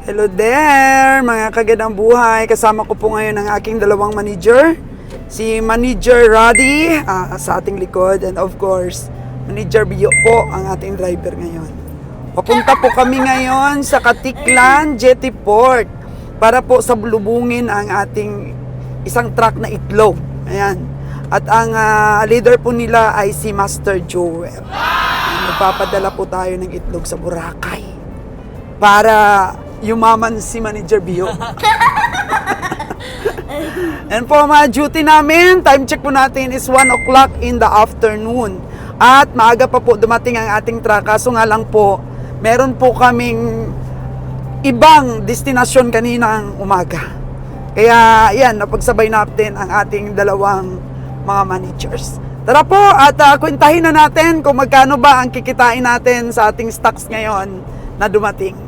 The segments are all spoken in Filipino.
Hello there, mga kagandang buhay. Kasama ko po ngayon ang aking dalawang manager. Si Manager Roddy sa ating likod, and of course, Manager Bio po ang ating driver ngayon. Papunta po kami ngayon sa Katiklan Jetty Port para po sabulubungin ang ating isang truck na itlog. Ayan. At ang leader po nila ay si Master Joel. Magpapadala po tayo ng itlog sa Boracay para yumaman si Manager Bio. And po mga duty namin, time check po natin is 1 o'clock in the afternoon. At maaga pa po dumating ang ating truck. Kaso nga lang po, meron po kaming ibang destinasyon kaninang umaga. Kaya yan, napagsabay natin ang ating dalawang mga managers. Tara po at kwentahin na natin kung magkano ba ang kikitain natin sa ating stocks ngayon na dumating.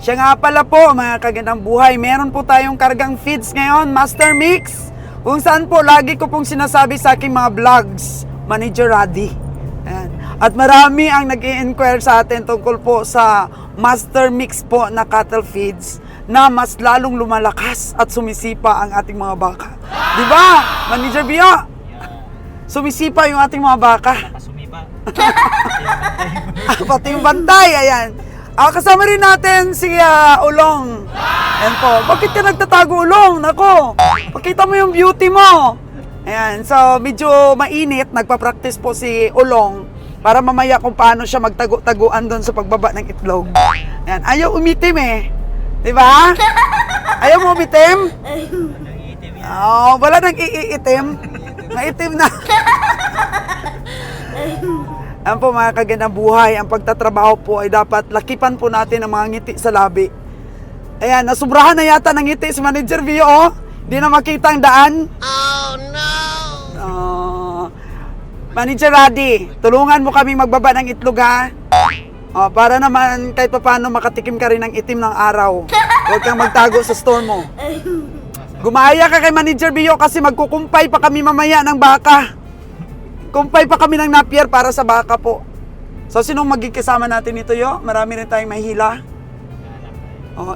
Siya nga pala po mga kagandang buhay, meron po tayong kargang feeds ngayon, Master Mix, kung saan po lagi ko pong sinasabi sa aking mga vlogs, Manager Roddy. Ayan. At marami ang nag-i-inquire sa atin tungkol po sa Master Mix po na cattle feeds na mas lalong lumalakas at sumisipa ang ating mga baka. Diba, Manager Bio? Sumisipa yung ating mga baka. Sumipa. Pati yung bantay, ayan. Kasama rin natin si Ulong. Ayan po. Bakit ka nagtatago, Ulong? Nako, pakita mo yung beauty mo. Ayan. So, medyo mainit. Nagpa-practice po si Ulong para mamaya kung paano siya magtago-taguan doon sa pagbaba ng itlog. Ayan. Ayaw umitim eh. Diba? Ayaw mo umitim? Oh, wala nang iitim. Maitim na. Ayan po mga kagandang buhay, ang pagtatrabaho po ay dapat lakipan po natin ang mga ngiti sa labi. Ayan, nasubrahan na yata ng ngiti si Manager Bio, oh. Di na makita ang daan. Oh no! Manager Roddy, tulungan mo kami magbaba ng itlog ha. Para naman kahit paano makatikim ka rin ng itim ng araw. Huwag kang magtago sa store mo. Gumaya ka kay Manager Bio kasi magkukumpay pa kami mamaya ng baka. Kumpay pa kami ng napier para sa baka po. So, sinong magkikasama natin ito yo? Marami rin tayong mahila.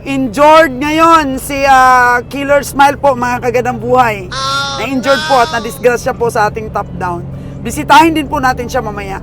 Injured ngayon si Killer Smile po, mga kagandang buhay. Na-injured po at na-disgrasya po sa ating top down. Bisitahin din po natin siya mamaya.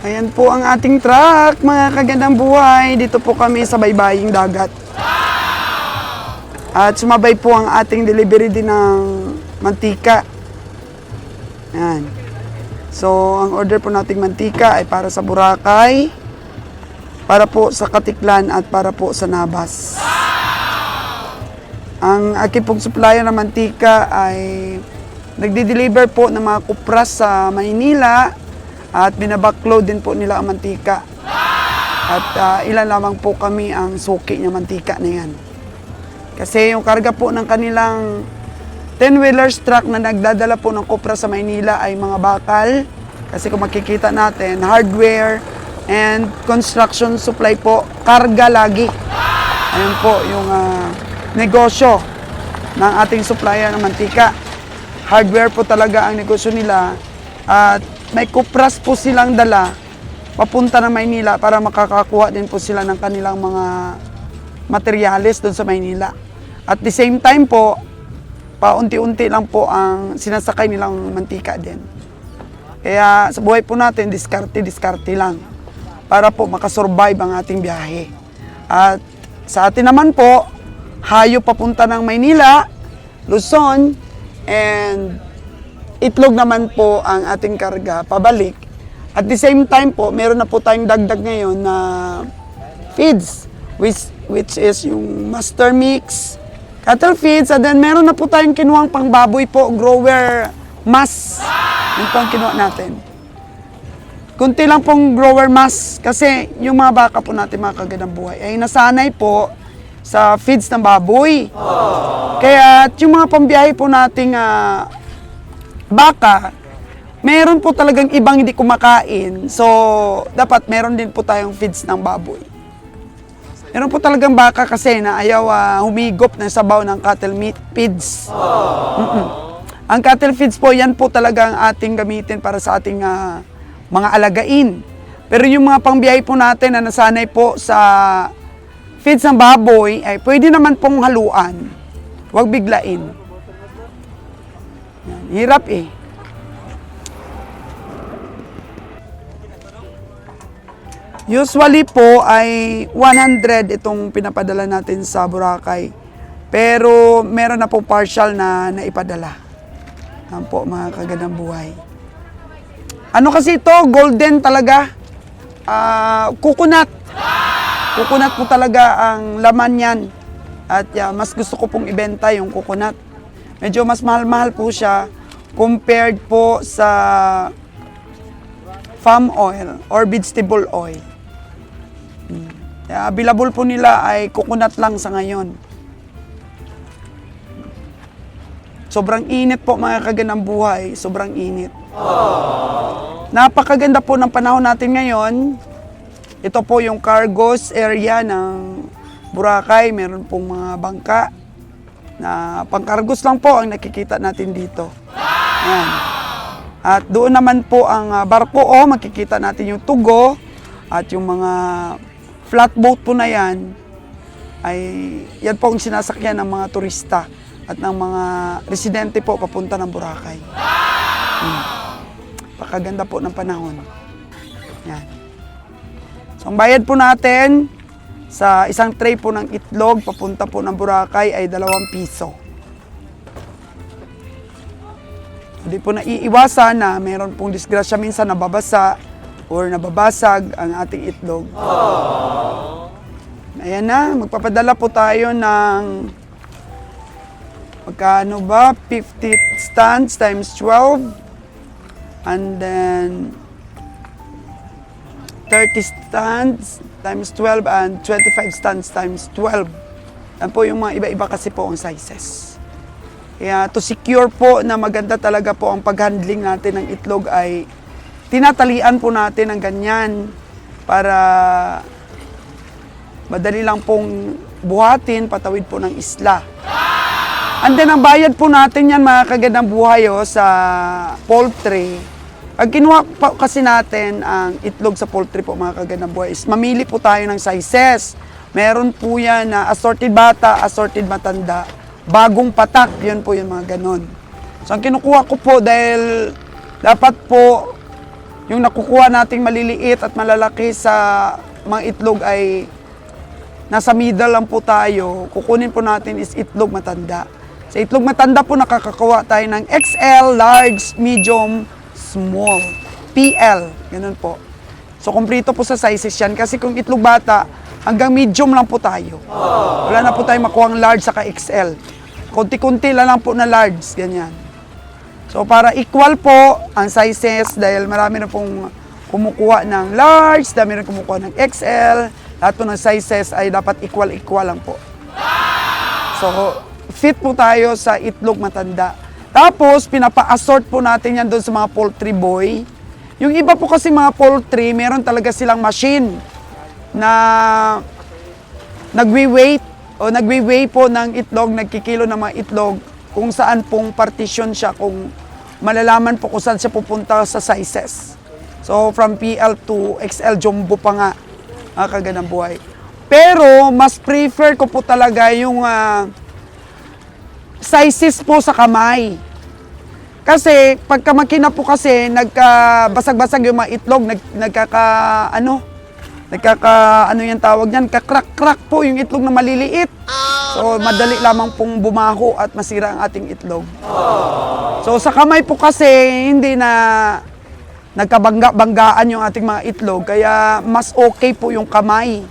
Ayan po ang ating truck, mga kagandang buhay. Dito po kami sa baybaying dagat. At sumabay po ang ating delivery din ng mantika. Ayan. So, ang order po nating mantika ay para sa Boracay, para po sa Katiklan at para po sa Nabas. Ang aking pong supplier ng mantika ay nagdi-deliver po ng mga kupras sa Maynila. At binabackload din po nila ang mantika. At ilan lamang po kami ang suki ng mantika na yan. Kasi yung karga po ng kanilang 10-wheelers truck na nagdadala po ng kopra sa Maynila ay mga bakal. Kasi kung makikita natin, hardware and construction supply po, karga lagi. Ayun po yung negosyo ng ating supplier ng mantika. Hardware po talaga ang negosyo nila. At may kupras po silang dala papunta ng Maynila para makakakuha din po sila ng kanilang mga materyales doon sa Maynila. At the same time po, paunti-unti lang po ang sinasakay nilang mantika din. Kaya sa buhay po natin, diskarte lang para po makasurvive ang ating biyahe. At sa atin naman po, hayo papunta ng Maynila, Luzon, and itlog naman po ang ating karga pabalik. At the same time po, meron na po tayong dagdag ngayon na feeds, which is yung master mix, cattle feeds, and then meron na po tayong kinuhang pangbaboy po, grower mass. Yun po ang kinuha natin. Kunti lang pong grower mass kasi yung mga baka po natin, mga kagandang buhay, ay nasanay po sa feeds ng baboy. Kaya yung mga pambiyahe po nating baka, meron po talagang ibang hindi kumakain. So, dapat meron din po tayong feeds ng baboy. Meron po talagang baka kasi na ayaw humigop ng sabaw ng cattle meat feeds. Ang cattle feeds po, yan po talagang ating gamitin para sa ating mga alagain. Pero yung mga pangbiyahe po natin na nasanay po sa feeds ng baboy, ay pwede naman pong haluan. Huwag biglain. Yan, hirap eh. Usually po ay 100 itong pinapadala natin sa Boracay. Pero meron na po partial na naipadala. Yan po mga kagandang buhay. Ano kasi ito? Golden talaga. Coconut. Coconut po talaga ang laman yan. At mas gusto ko pong ibenta yung coconut. Medyo mas mahal-mahal po siya compared po sa palm oil or vegetable oil. Available po nila ay coconut lang sa ngayon. Sobrang init po mga kagandang buhay. Sobrang init. Napakaganda po ng panahon natin ngayon. Ito po yung cargos area ng Boracay. Meron pong mga bangka na pangkargos lang po ang nakikita natin dito. Ayan. At doon naman po ang barko, makikita natin yung tugo at yung mga flatboat po na yan, ay yan po ang sinasakyan ng mga turista at ng mga residente po papunta ng Boracay. Pakaganda po ng panahon. Yan. So ang bayad po natin sa isang tray po ng itlog papunta po ng Boracay ay 2 piso. Hindi po naiiwasan na mayroon pong disgrasya minsan nababasa or nababasag ang ating itlog. Ayan na, magpapadala po tayo ng magkano ba? 50 stands times 12 and then 30 stands times 12 and 25 stands times 12. Yan po yung mga iba-iba kasi po ang sizes. Kaya to secure po na maganda talaga po ang pag-handling natin ng itlog ay tinatalian po natin ng ganyan para madali lang pong buhatin patawid po ng isla. And then ang bayad po natin yan mga kagandang buhay sa poultry. Pag kinuha po kasi natin ang itlog sa poultry po mga kagandang buhay is mamili po tayo ng sizes. Meron po yan na assorted bata, assorted matanda, bagong patak, yun po yung mga ganon. So ang kinukuha ko po dahil dapat po yung nakukuha nating maliliit at malalaki sa mga itlog ay nasa middle lang po tayo. Kukunin po natin is itlog matanda. Sa itlog matanda po nakakakuha tayo ng XL, large, medium, small, PL. Ganun po. So kumpleto po sa sizes yan. Kasi kung itlog bata, hanggang medium lang po tayo. Wala na po tayo makuha ng large saka XL. Kunti-kunti lang po na large. Ganyan. So para equal po ang sizes dahil marami na pong kumukuha ng large, dami na kumukuha ng XL, lahat po ng sizes ay dapat equal lang po. So fit po tayo sa itlog matanda. Tapos pinapa-assort po natin yan doon sa mga poultry boy. Yung iba po kasi mga poultry, meron talaga silang machine na nagwi-weight o nagwi-weigh po ng itlog, nagkikilo ng mga itlog kung saan pong partition siya, kung malalaman po kung saan siya pupunta sa sizes. So, from PL to XL jumbo pa nga, kagandang buhay. Pero, mas prefer ko po talaga yung exercises po sa kamay. Kasi pagka makina po kasi nagkabasag-basag yung mga itlog, ano yung tawag niyan, kakrak-krak po yung itlog na maliliit. So madali lamang pong bumaho at masira ang ating itlog. So sa kamay po kasi hindi na nagkabangga-banggaan yung ating mga itlog, kaya mas okay po yung kamay.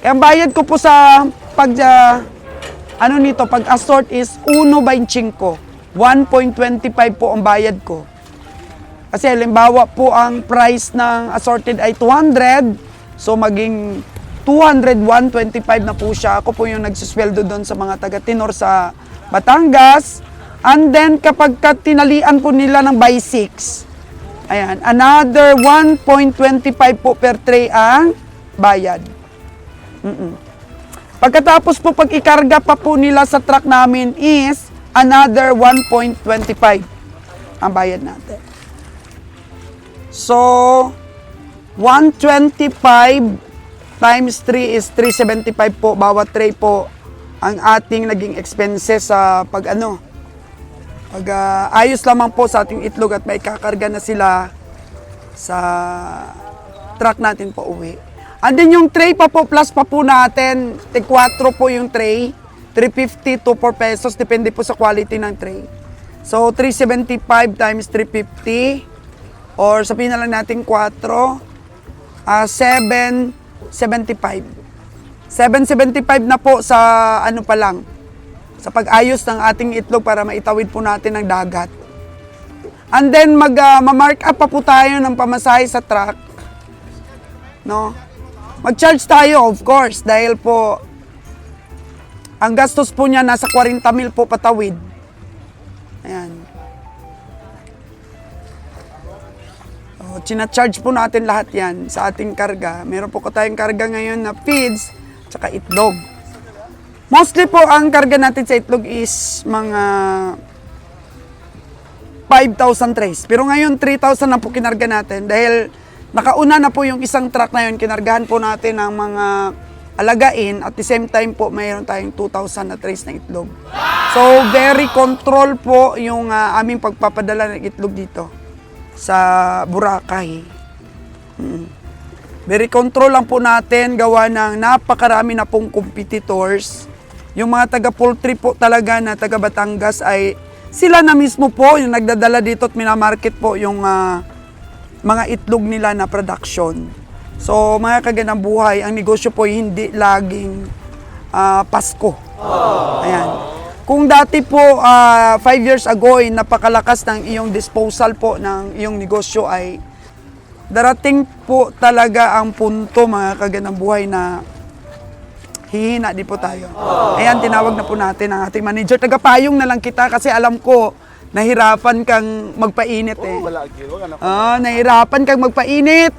Kaya ang bayad ko po sa pag-assort is 1.25. 1.25 po ang bayad ko. Kasi halimbawa po ang price ng assorted ay 200, so maging 200, 125 na po siya. Ako po yung nagsusweldo doon sa mga taga-tenor sa Batangas. And then kapag tinalian po nila ng by 6, ayan, another 1.25 po per tray ang bayad. Pagkatapos po pag ikarga pa po nila sa truck namin is another 1.25 ang bayad natin. So, 125 times 3 is 375 po. Bawat tray po ang ating naging expenses sa ayos lamang po sa ating itlog at may kakarga na sila sa truck natin po uwi. And then yung tray pa po, plus pa po natin, 4 po yung tray. 350 to 4 pesos, depende po sa quality ng tray. So, 375 times 350, or sabihin na lang natin 4, 775. 775 na po sa sa pag-ayos ng ating itlog para maitawid po natin ang dagat. And then, ma-mark up pa po tayo ng pamasahe sa truck. No? Mag-charge tayo, of course, dahil po, ang gastos po niya nasa 40,000 po patawid. Ayan. So, china-charge po natin lahat yan sa ating karga. Meron po tayong karga ngayon na feeds, tsaka itlog. Mostly po ang karga natin sa itlog is mga 5,000 trays. Pero ngayon 3,000 na po kinarga natin dahil nakauna na po yung isang truck na yun. Kinargahan po natin ng mga alagain, at the same time po mayroon tayong 2,000 na trays na itlog. So very control po yung aming pagpapadala ng itlog dito sa Boracay. Very control lang po natin, gawa ng napakarami na pong competitors. Yung mga taga-poultry po talaga na taga Batangas ay sila na mismo po yung nagdadala dito at minamarket po yung mga itlog nila na production. So, mga kaganang buhay, ang negosyo po hindi laging Pasko. Ayan. Kung dati po, 5 years ago, napakalakas ng iyong disposal po ng iyong negosyo ay darating po talaga ang punto, mga kaganang buhay, na hihina di po tayo. Ayan, tinawag na po natin ang ating manager. Tagapayong na lang kita kasi alam ko, nahirapan kang magpainit eh. Nahirapan kang magpainit.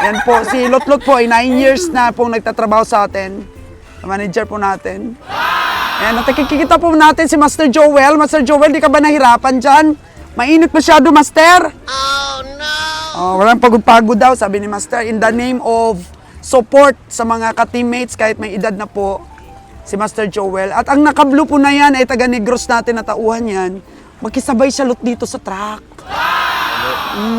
Yan po, si Lotlot po ay 9 years na pong nagtatrabaho sa atin. Manager po natin. Ayan, nakikita po natin si Master Joel. Master Joel, di ka ba nahirapan dyan? Mainit masyado, Master. Oh, no! Walang pagod-pagod daw, sabi ni Master. In the name of support sa mga ka-teammates, kahit may edad na po, si Master Joel. At ang naka-blue po na yan ay taga-Negros natin na tauhan yan. Magkisabay siya dito sa truck.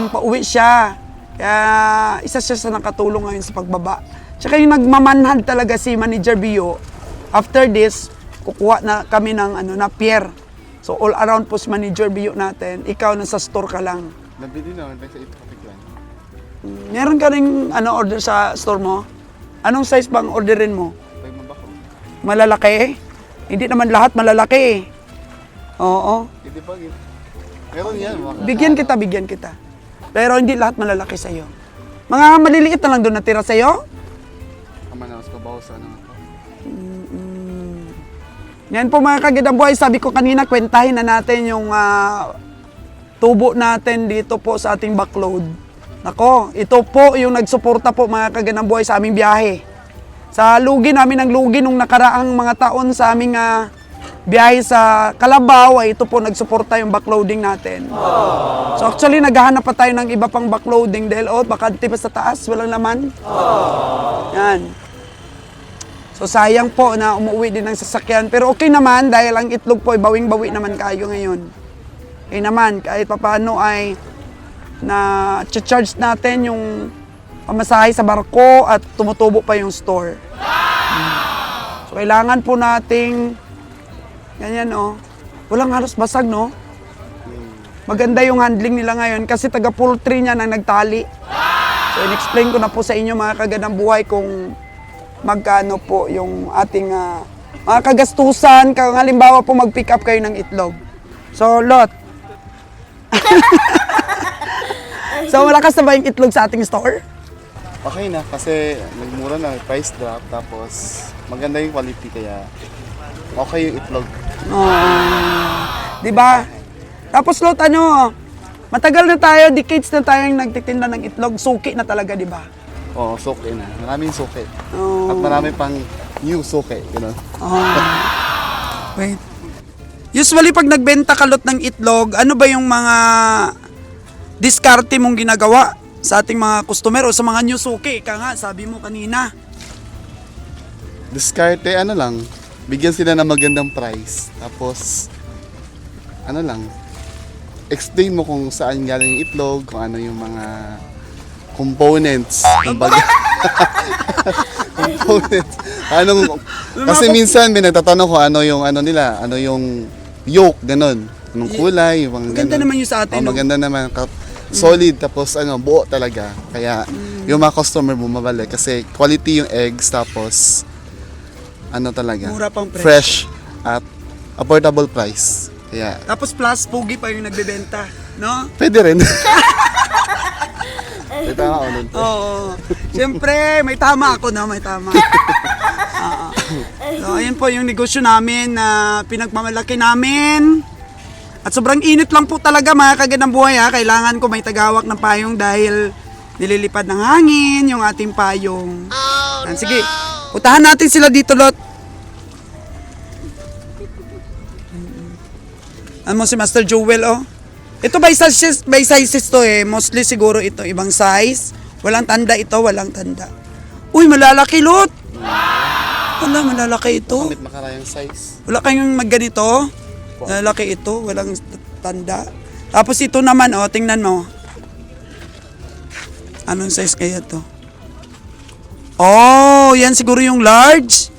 Pauwi siya. Kaya isa siya sa nakatulong ngayon sa pagbaba. Tsaka yung nagmamanhad talaga si Manager Bio. After this, kukuha na kami ng na pier. So all around po si Manager Bio natin. Ikaw nasa store ka lang. Nabili na sa ito kapitlan. Meron ka ring order sa store mo? Anong size bang orderin mo? Malalaki? Hindi naman lahat malalaki. Oo. Hindi ba? Meron yan. Bigyan kita. Pero hindi lahat malalaki sa'yo. Mga maliliit na lang doon natira sa'yo? Kama na, mas kabawasan na ito. Yan po mga kagandang buhay. Sabi ko kanina, kwentahin na natin yung tubo natin dito po sa ating backload. Nako, ito po yung nagsuporta po mga kagandang buhay sa aming biyahe. Sa lugi namin ng lugi nung nakaraang mga taon sa aming biyahe sa Kalabaw, ay ito po nagsuporta yung backloading natin. So actually, naghahanap pa tayo ng iba pang backloading dahil bakante pa sa taas, walang laman. Yan. So So sayang po na umuwi din ng sasakyan. Pero okay naman dahil ang itlog po ay bawing-bawi naman kayo ngayon. Okay naman, kahit papaano ay na-charge natin yung pamasahe sa barko at tumutubo pa yung store. So kailangan po nating ganyan walang halos basag Maganda yung handling nila ngayon kasi taga-poultry niya nang nagtali. So in-explain ko na po sa inyo mga kagandang buhay kung magkano po yung ating mga kagastusan kung halimbawa po mag-pick up kayo ng itlog. So Lot. So malakas na ba yung itlog sa ating store? Okay na kasi nagmura na, price drop, tapos maganda yung quality kaya okay yung itlog. Di ba? Tapos Lot, matagal na tayo, decades na tayong nagtitinda ng itlog, suki na talaga, di ba? Oo, suki na. Maraming suki. At marami pang new suki, gano'n. Wait. Usually pag nagbenta ka Lot ng itlog, ano ba yung mga diskarte mong ginagawa sa ating mga customer o sa mga new suki? Ika nga, sabi mo kanina. Diskarte, bigyan sila ng magandang price. Tapos, explain mo kung saan galing yung itlog, kung ano yung mga components. Components. Kasi minsan may nagtatanong ko ano yung yolk, ganun. Anong kulay, yung mga Maganda ganun. naman yung sa atin. Maganda naman. Solid, tapos buo talaga. Kaya yung mga customer mo mabalik kasi quality yung eggs, tapos talaga. Mura pang presyo. Fresh at affordable price. Kaya, Tapos plus, pogi pa yung nagbebenta, no? pwede rin. May tama ako nun. Oo. Siyempre, may tama ako na, may tama. So, ayun po yung negosyo namin na pinagmamalaki namin. At sobrang init lang po talaga mga kagandang buhay Kailangan ko may tagawak ng payong dahil nililipad ng hangin yung ating payong. Sige, putahan natin sila dito, Lot. Ano mo si Master Jewel, Ito by sizes to Mostly siguro ito, ibang size. Walang tanda ito, walang tanda. Uy, malalaki, Lot! Wala, malalaki ito. Kamit makarayang size. Wala kayong magganito? Malalaki ito, walang tanda. Tapos ito naman, tingnan mo. Anong size kaya to? Oh, yan siguro yung large.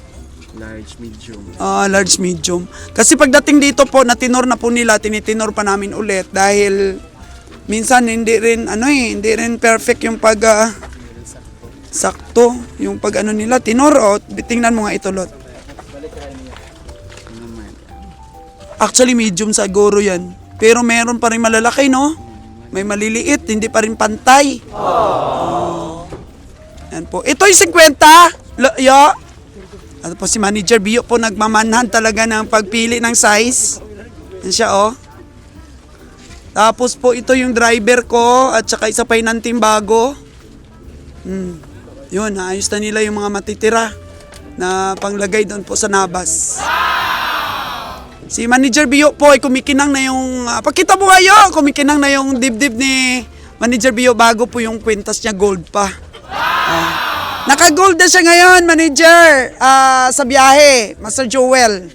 Large, medium. Large, medium. Kasi pagdating dito po, natinor na po nila, tinitinor pa namin ulit dahil minsan hindi rin perfect yung sakto, yung nila, tinor, tingnan mo nga ito, Lot. Actually, medium siguro yan. Pero meron pa rin malalaki, no? May maliliit, hindi pa rin pantay. Yan po. Ito yung 50. At po si Manager Bio po nagmamanhan talaga ng pagpili ng size. Yan siya, Tapos po ito yung driver ko at saka isa pa yung nanting bago. Yun, naayos na nila yung mga matitira na panglagay doon po sa nabas. Si Manager Bio po ay kumikinang na yung, pakita mo kayo, kumikinang na yung dibdib ni Manager Bio bago po yung kwintas niya gold pa. Naka-gold na siya ngayon, Manager, sa biyahe, Master Joel.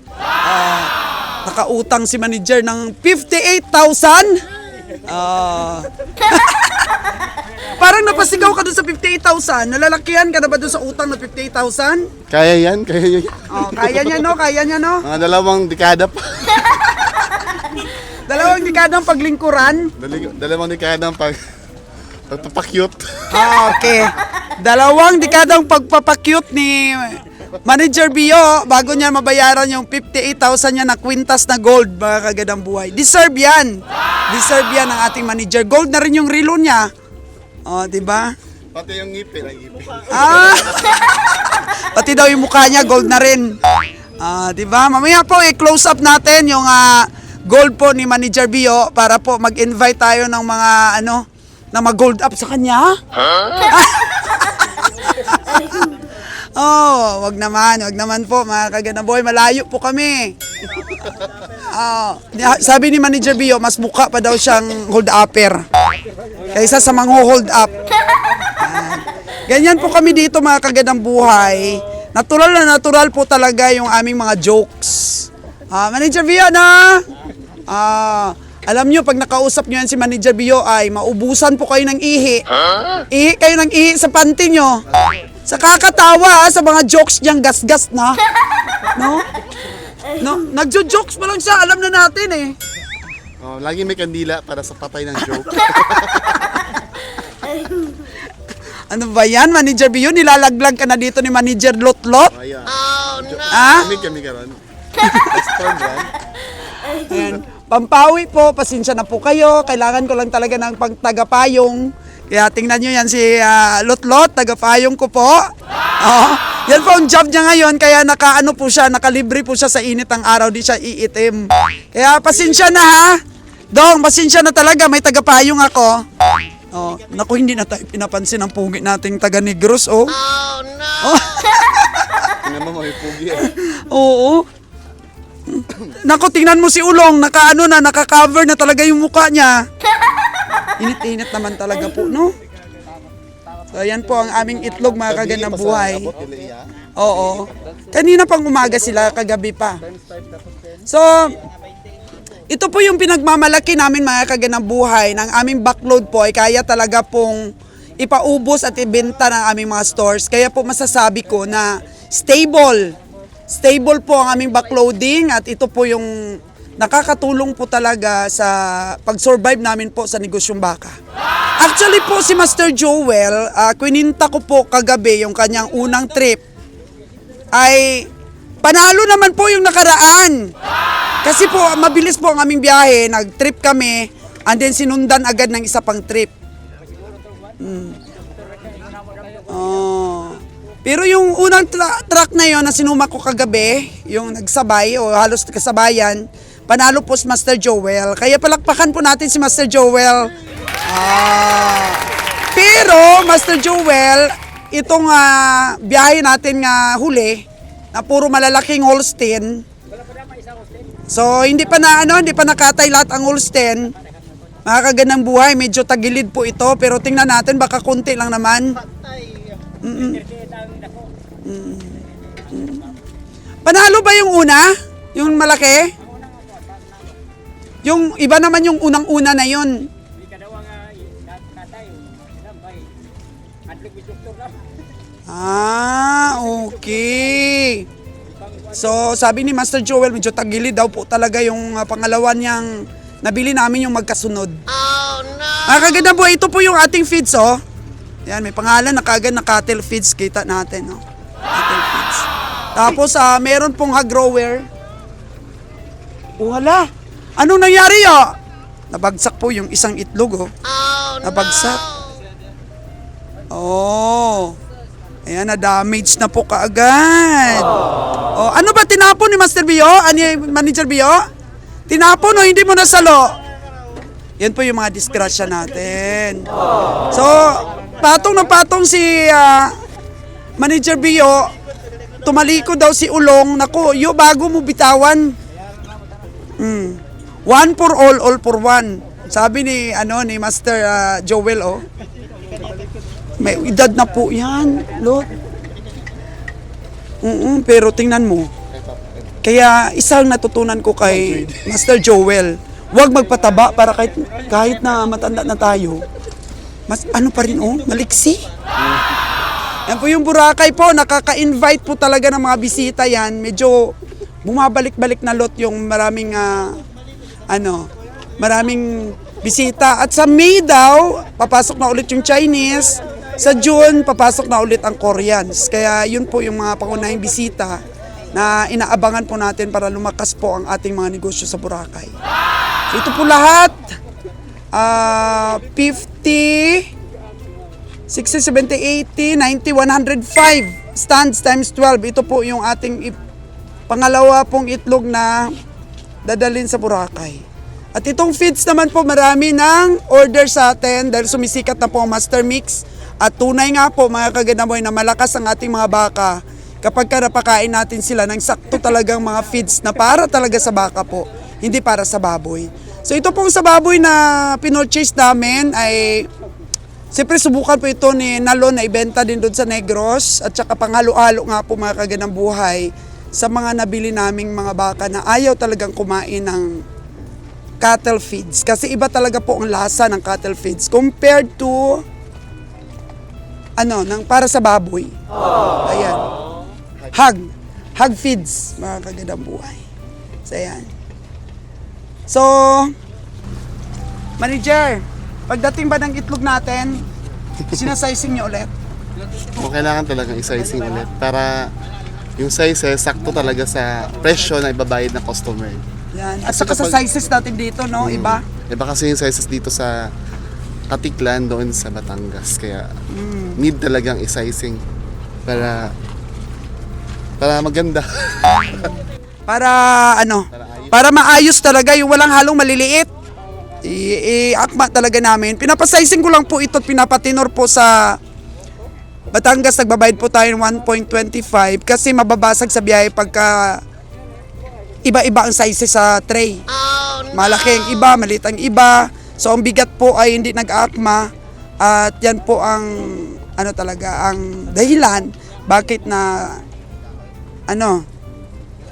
Nakautang si Manager ng 58,000. Parang napasigaw ka doon sa 58,000. Nalalakihan ka na ba doon sa utang na 58,000? Kaya yan. Kaya niya, no? Mga 2 dekada pa. 2 dekadang paglingkuran. 2 dekada pagpapakyut. Okay. 2 dekadang pagpapakyut ni Manager Bio bago niya mabayaran yung 58,000 niya na kwintas na gold, mga kagandang buhay. Deserve yan. Deserve yan ng ating manager. Gold na rin yung relo niya. Di ba? Pati yung ngipin. Pati daw yung mukha niya, gold na rin. Di ba? Mamaya po, i-close up natin yung gold po ni Manager Bio para po mag-invite tayo ng mga na mag-gold up sa kanya. Wag naman po mga kagandang buhay, malayo po kami. Sabi ni Manager Bio, mas mukha pa daw siyang hold upper kaysa sa mga hold up. Ganyan po kami dito mga kagandang buhay. Natural na natural po talaga yung aming mga jokes. Manager Vio, na? Alam nyo, pag nakausap nyo yan si Manager Vio ay maubusan po kayo ng ihi. Ihi kayo ng ihi sa panty nyo. Sa kakatawa sa mga jokes niyang gas-gas na. No? No, nagjo-jokes pa lang siya, alam na natin eh. Oh, lagi may kandila para sa patay ng joke. Ano ba yan, Manager Vio? Nilalaglag ka na dito ni Manager Lotlot? Ayan. Kami karon. Storm run. Ayan. Pampawi po, pasensya na po kayo. Kailangan ko lang talaga ng pagtagapayong. Kaya tingnan nyo yan si Lotlot, tagapayong ko po. Yan po ang job niya ngayon, kaya nakaano po siya, nakalibre po siya sa init ng araw, di siya iitim. Kaya pasensya na ha. Dong, pasensya na talaga, may tagapayong ako. Naku, hindi na tayo pinapansin ang pugi nating taga Negros, oh. Oh no! Tingnan mo, may pugi. Oo. Naku, tingnan mo si Ulong, naka-cover na talaga yung mukha niya. Init-init naman talaga po, no? So, ayan po ang aming itlog, mga kaganang buhay. Oo. Kanina pang umaga sila, kagabi pa. So, ito po yung pinagmamalaki namin, mga kaganang buhay, ng aming backload po ay kaya talaga pong ipaubos at ibenta ng aming mga stores. Kaya po masasabi ko na stable. Stable po ang aming backloading at ito po yung nakakatulong po talaga sa pag-survive namin po sa negosyong baka. Actually po si Master Joel, kwininta ko po kagabi yung kanyang unang trip, ay panalo naman po yung nakaraan. Kasi po mabilis po ang aming biyahe, nag-trip kami, and then sinundan agad ng isa pang trip. Pero yung unang truck na yon na sinuma ko kagabi, yung nagsabay o halos kasabayan, panalo po si Master Joel. Kaya palakpakan po natin si Master Joel. Pero Master Joel, itong biyahe natin nga huli, na puro malalaking Holstein. So hindi pa nakatay lahat ang Holstein. Mga kaganang buhay, medyo tagilid po ito, pero tingnan natin baka konti lang naman. Panalo ba yung una? Yung malaki? Yung iba naman yung unang-una na yun. Okay. So, sabi ni Master Joel, medyo tagilid daw po talaga yung pangalawa niyang nabili namin yung magkasunod. Oh, no! Kaganda po, ito po yung ating feeds, oh. Yan, may pangalan na kagad na cattle feeds. Kita natin, oh. Cattle feeds. Tapos, meron pong hog-grower. Wala. Anong nangyari, oh? Nabagsak po yung isang itlog, oh. Nabagsak. Oh. Ayan, na-damage na po kaagad. Oh, ano ba tinapon ni Master Bio? Manager Bio? Tinapon o hindi mo nasalo? Yan po yung mga disgrasya natin. So, patong si Manager Bio, tumaliko daw si Ulong. Naku, bago mo bitawan. One for all for one. Sabi ni Master Joel, oh. May edad na po yan, Lot. Pero tingnan mo. Kaya isang natutunan ko kay Master Joel, huwag magpataba para kahit na matanda na tayo. Mas pa rin, maliksi. Yan po yung Boracay po, nakaka-invite po talaga ng mga bisita yan. Medyo bumabalik-balik na, Lot, yung maraming bisita. At sa May daw, papasok na ulit yung Chinese. Sa June, papasok na ulit ang Koreans. Kaya yun po yung mga pangunahing bisita na inaabangan po natin para lumakas po ang ating mga negosyo sa Boracay. So ito po lahat, 50, 60, 70, 80, 90, 105 stands times 12. Ito po yung ating pangalawa pong itlog na dadalhin sa Boracay. At itong feeds naman po, marami ng order sa atin dahil sumisikat na po ang Master Mix. At tunay nga po, mga kaganamoy, na malakas ang ating mga baka kapag napakain natin sila ng sakto talagang mga feeds na para talaga sa baka po, hindi para sa baboy. So ito pong sa baboy na pinorchase namin ay Siyempre, subukan po ito ni Nalo na ibenta din doon sa Negros at saka panghalo-halo nga po mga kaganang buhay sa mga nabili naming mga baka na ayaw talagang kumain ng cattle feeds. Kasi iba talaga po ang lasa ng cattle feeds compared to para sa baboy. Ayan. Hog feeds, mga kaganang buhay. So, ayan. So, manager, pagdating ba ng itlog natin, sinasizing niyo ulit? O kailangan talagang isa-ising ulit para yung size sakto talaga sa presyo na ibabayad ng customer. Yan. At saka sa sizes natin dito, no? Iba? Iba kasi yung sizes dito sa Katiklan doon sa Batangas. Kaya need talagang isa-ising para maganda. Para maayos talaga yung walang halong maliliit. I-akma talaga namin. Pinapasizing ko lang po ito at pinapatinor po sa Batangas. Nagbabayad po tayo ng 1.25 kasi mababasag sa biyahe pagka iba-iba ang sizes sa tray. Malaki ang iba, maliit ang iba. So ang bigat po ay hindi nag-aakma at yan po ang ang dahilan bakit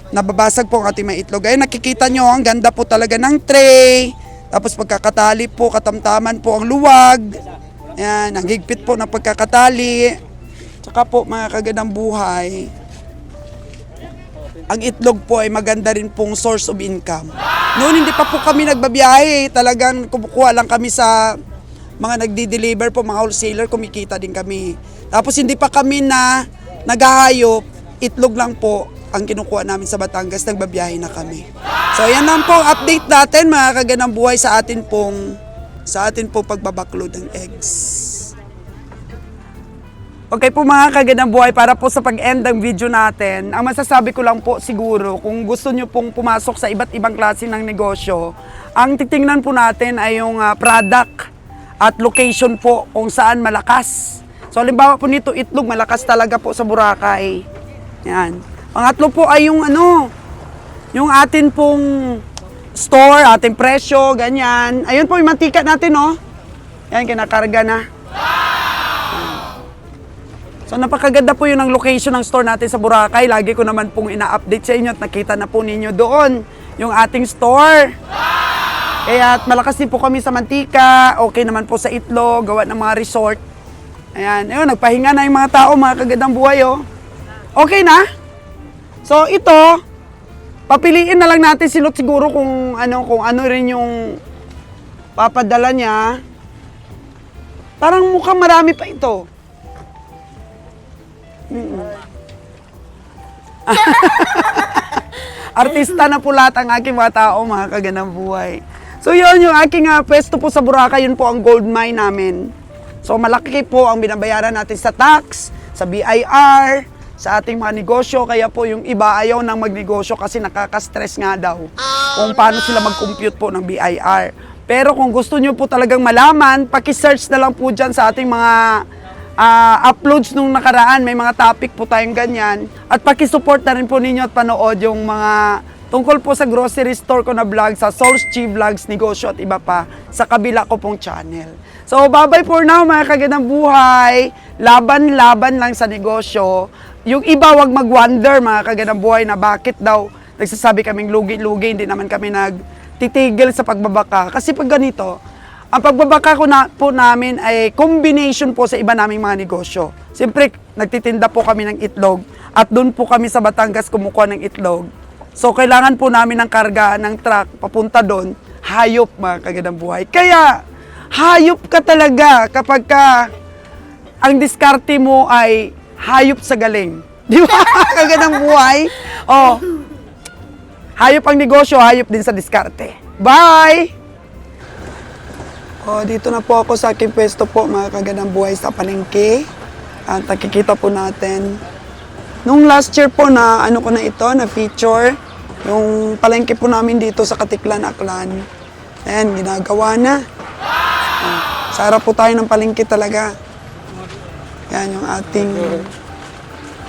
nababasag po ang ating mga itlog. Ayun, nakikita nyo, ang ganda po talaga ng tray. Tapos pagkakatali po, katamtaman po ang luwag. Yan, ang higpit po ng pagkakatali. Tsaka po mga kagandang buhay, ang itlog po ay maganda rin pong source of income. Noon hindi pa po kami nagbabiyahe, talagang kumukuha lang kami sa mga nagdi-deliver po, mga wholesaler, kumikita din kami. Tapos hindi pa kami naghahayop, itlog lang po ang kinukuha namin sa Batangas, nagbabiyahe na kami. So yan lang po ang update natin mga kaganang buhay sa atin pong pagbabaklod ng eggs. Okay po mga kaganang buhay, para po sa pag-end ng video natin, ang masasabi ko lang po siguro, kung gusto nyo pong pumasok sa iba't ibang klase ng negosyo, ang titingnan po natin ay yung product at location po kung saan malakas. So halimbawa po nito, itlog, malakas talaga po sa Boracay. Yan. Pangatlo po ay yung atin pong store, ating presyo, ganyan. Ayun po yung mantika natin, no? Yan, kinakarga na. So napakaganda po yun ang location ng store natin sa Boracay. Lagi ko naman pong ina-update sa inyo at nakita na po ninyo doon yung ating store. Kaya malakas din po kami sa mantika, okay naman po sa itlog, gawa ng mga resort. Ayan, ayun, nagpahinga na yung mga tao, mga kagandang buhay, oh. Okay na? So ito, papiliin na lang natin silot siguro kung ano rin yung papadala niya. Parang mukhang marami pa ito. Artista na po lahat ang aking mga tao, mga kagandang buhay. So yun, yung aking pwesto po sa Boracay, yun po ang gold mine namin. So malaki po ang binabayaran natin sa tax, sa BIR, sa ating mga negosyo. Kaya po yung iba ayaw nang magnegosyo kasi nakaka-stress nga daw kung paano sila mag-compute po ng BIR. Pero kung gusto nyo po talagang malaman, paki-search na lang po dyan sa ating mga uploads nung nakaraan. May mga topic po tayong ganyan. At paki-support na rin po ninyo at panood yung mga tungkol po sa grocery store ko na vlog, sa Soul's Chi Vlogs, Negosyo at iba pa sa kabila ko pong channel. So, bye-bye for now mga kagandang buhay. Laban-laban lang sa negosyo. Yung iba wag mag-wonder mga kagandang buhay na bakit daw nagsasabi kaming lugi-lugi, hindi naman kami nagtitigil sa pagbabaka. Kasi pag ganito, ang pagbabaka po namin ay combination po sa iba naming mga negosyo. Siyempre, nagtitinda po kami ng itlog at doon po kami sa Batangas kumukuha ng itlog. So, kailangan po namin ng karga ng truck papunta doon, hayop mga kagandang buhay. Kaya, hayop ka talaga kapag ang diskarte mo ay hayop sa galing. Di ba? Kagandang buhay. Oh, hayop ang negosyo, hayop din sa diskarte. Bye! Oh, dito na po ako sa aking pwesto po, mga kagandang buhay sa palengke. At nakikita po natin. Nung last year po na ko na ito, na feature, yung palengke po namin dito sa Katiklan, Aklan. Ayan, ginagawa na. Sa harap po tayo ng palengke talaga. Yan yung ating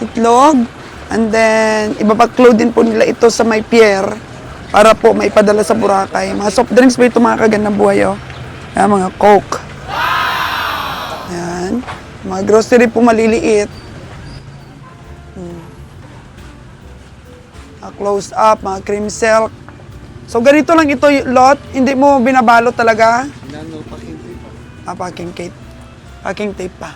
itlog. And then, ibabaklod din po nila ito sa may pier para po maipadala sa Boracay. Mga soft drinks po ito, mga kagandang buhay, oh. Yan, mga Coke. Mga grocery po maliliit. Mga close up, mga cream silk. So ganito lang ito lot, hindi mo binabalot talaga. Nano, pakinti pa. Packing tape. Packing tape pa.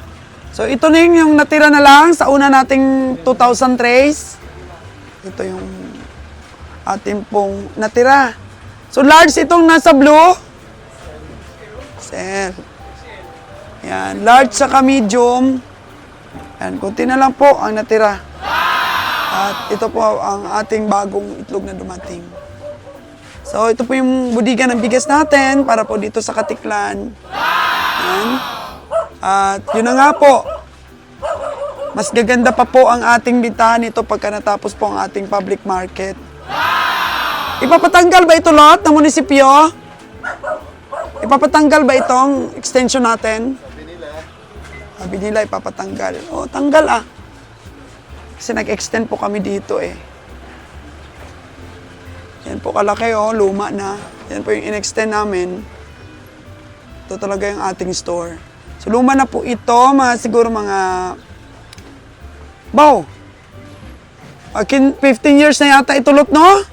So ito na yung natira na lang sa una nating 2,000 trays. Ito yung ating pong natira. So large itong nasa blue. Sell. Yan, large saka medium. Yan, kunti na lang po ang natira. At ito po ang ating bagong itlog na dumating. So ito po yung budiga ng bigas natin para po dito sa Katiklan. Yan. At yun na nga po. Mas gaganda pa po ang ating bitahan nito pagka natapos po ang ating public market. Ipapatanggal ba ito lot ng munisipyo? Ipapatanggal ba itong extension natin? Sabi nila ipapatanggal. O, tanggal ah. Kasi nag-extend po kami dito eh. Yan po kalaki oh, luma na. Yan po yung in-extend namin. Ito talaga yung ating store. So luma na po ito, siguro mga... Wow! 15 years na yata ito lot, no?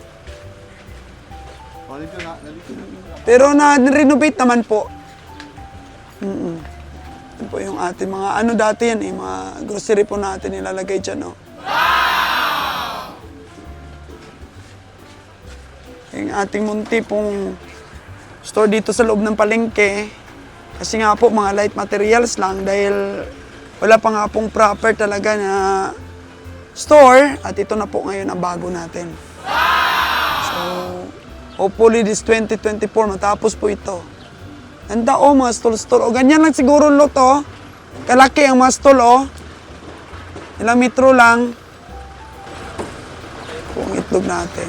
Pero na-renovate naman po. Yan po yung ating mga, ano dati yan eh, mga grocery po natin nilalagay dyan, no? Yung ating munti pong store dito sa loob ng palengke. Kasi nga po, mga light materials lang dahil wala pa nga pong proper talaga na store. At ito na po ngayon ang bago natin. So, hopefully this 2024 matapos po ito. Ganda o mga stall-stall. O ganyan lang siguro lot o. Kalaki ang mga stall o. Ilang metro lang. Po ang itlog natin.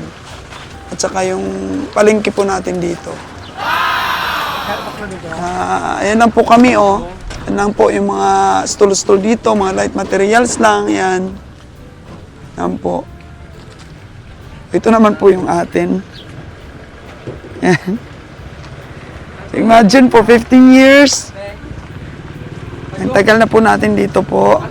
At saka yung palengke po natin dito. Ayan lang po kami oh. Yan lang po yung mga stall-stall dito. Mga light materials lang. Yan. Yan po. Ito naman po yung atin. Yan. Imagine po, 15 years. Ang tagal na po natin dito po.